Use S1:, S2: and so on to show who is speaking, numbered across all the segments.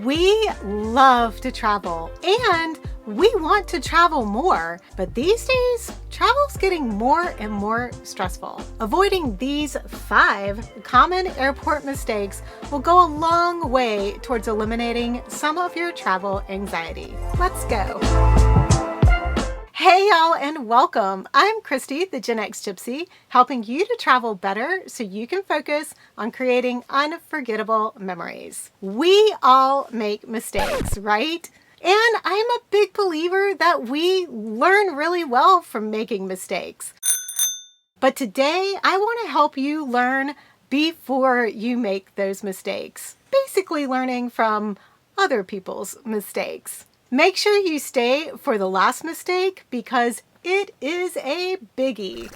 S1: We love to travel and we want to travel more, but these days, travel's getting more and more stressful. Avoiding these 5 common airport mistakes will go a long way towards eliminating some of your travel anxiety. Let's go. Hey y'all, and welcome. I'm Christi, the Gen X Gypsy, helping you to travel better so you can focus on creating unforgettable memories. We all make mistakes, right? And I'm a big believer that we learn really well from making mistakes. But today, I want to help you learn before you make those mistakes. Basically learning from other people's mistakes. Make sure you stay for the last mistake because it is a biggie.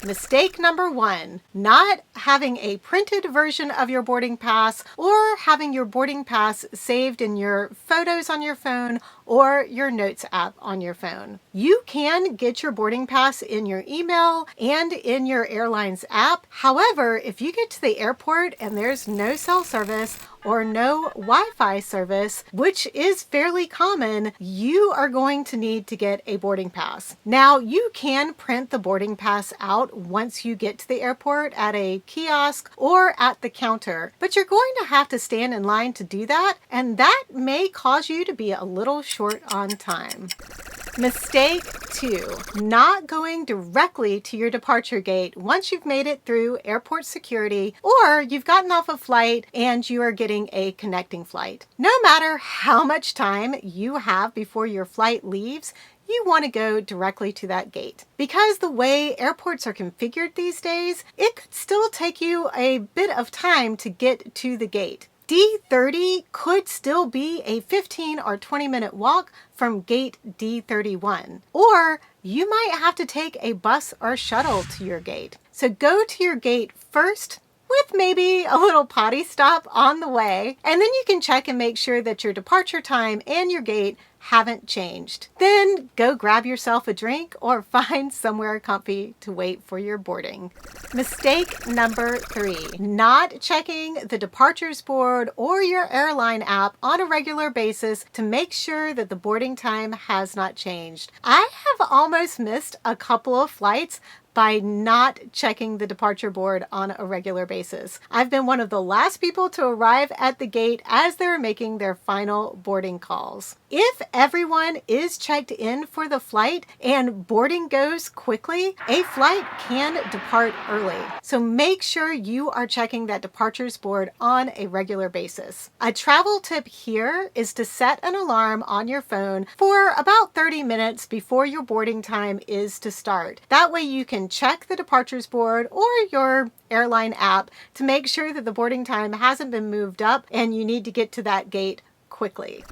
S1: Mistake number 1, not having a printed version of your boarding pass or having your boarding pass saved in your photos on your phone or your notes app on your phone. You can get your boarding pass in your email and in your airline's app. However, if you get to the airport and there's no cell service or no Wi-Fi service, which is fairly common, you are going to need to get a boarding pass. Now, you can print the boarding pass out once you get to the airport at a kiosk or at the counter, but you're going to have to stand in line to do that, and that may cause you to be a little short on time. Mistake 2, not going directly to your departure gate once you've made it through airport security or you've gotten off a flight and you are getting a connecting flight. No matter how much time you have before your flight leaves, you want to go directly to that gate. Because the way airports are configured these days, it could still take you a bit of time to get to the gate. D30 could still be a 15 or 20 minute walk from gate D31. Or you might have to take a bus or shuttle to your gate. So go to your gate first with maybe a little potty stop on the way, and then you can check and make sure that your departure time and your gate haven't changed. Then go grab yourself a drink or find somewhere comfy to wait for your boarding. Mistake number 3, not checking the departures board or your airline app on a regular basis to make sure that the boarding time has not changed. I have almost missed a couple of flights by not checking the departure board on a regular basis. I've been one of the last people to arrive at the gate as they're making their final boarding calls. If everyone is checked in for the flight and boarding goes quickly, a flight can depart early. So make sure you are checking that departures board on a regular basis. A travel tip here is to set an alarm on your phone for about 30 minutes before your boarding time is to start. That way you can check the departures board or your airline app to make sure that the boarding time hasn't been moved up and you need to get to that gate quickly.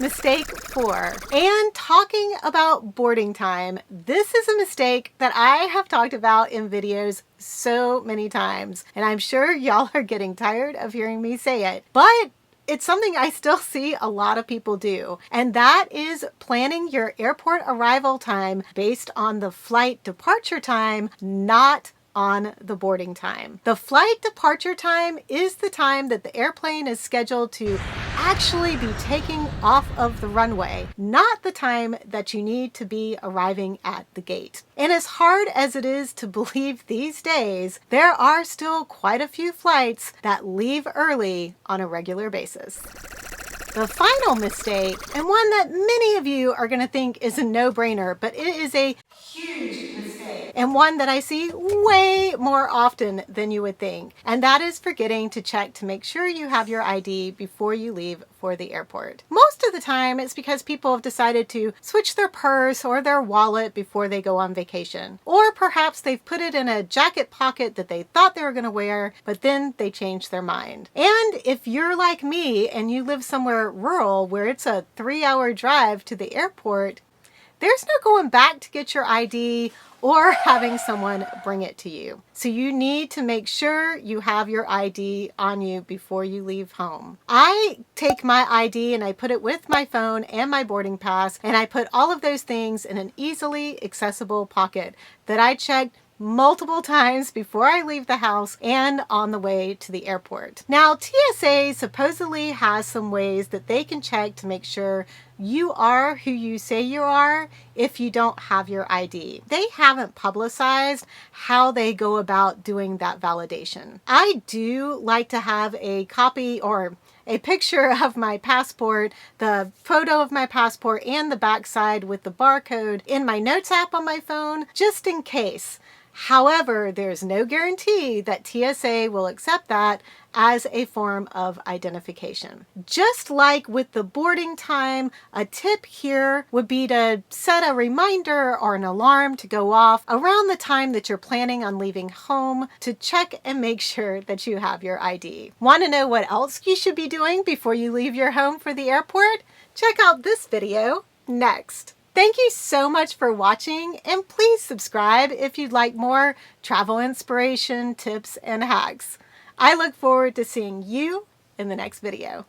S1: Mistake 4, and talking about boarding time. This is a mistake that I have talked about in videos so many times, and I'm sure y'all are getting tired of hearing me say it, but it's something I still see a lot of people do, and that is planning your airport arrival time based on the flight departure time, not on the boarding time. The flight departure time is the time that the airplane is scheduled to actually be taking off of the runway, not the time that you need to be arriving at the gate. And as hard as it is to believe these days, there are still quite a few flights that leave early on a regular basis. The final mistake, and one that many of you are going to think is a no-brainer, but it is a huge mistake, and one that I see way more often than you would think, and that is forgetting to check to make sure you have your ID before you leave for the airport. Most of the time, it's because people have decided to switch their purse or their wallet before they go on vacation. Or perhaps they've put it in a jacket pocket that they thought they were going to wear, but then they changed their mind. And if you're like me and you live somewhere rural where it's a 3-hour drive to the airport, there's no going back to get your ID or having someone bring it to you. So you need to make sure you have your ID on you before you leave home. I take my ID and I put it with my phone and my boarding pass, and I put all of those things in an easily accessible pocket that I checked multiple times before I leave the house and on the way to the airport. Now, TSA supposedly has some ways that they can check to make sure you are who you say you are if you don't have your ID. They haven't publicized how they go about doing that validation. I do like to have a copy or a picture of my passport, the photo of my passport and the backside with the barcode in my notes app on my phone, just in case. However, there's no guarantee that TSA will accept that as a form of identification. Just like with the boarding time, a tip here would be to set a reminder or an alarm to go off around the time that you're planning on leaving home to check and make sure that you have your ID. Want to know what else you should be doing before you leave your home for the airport? Check out this video next. Thank you so much for watching, and please subscribe if you'd like more travel inspiration, tips, and hacks. I look forward to seeing you in the next video.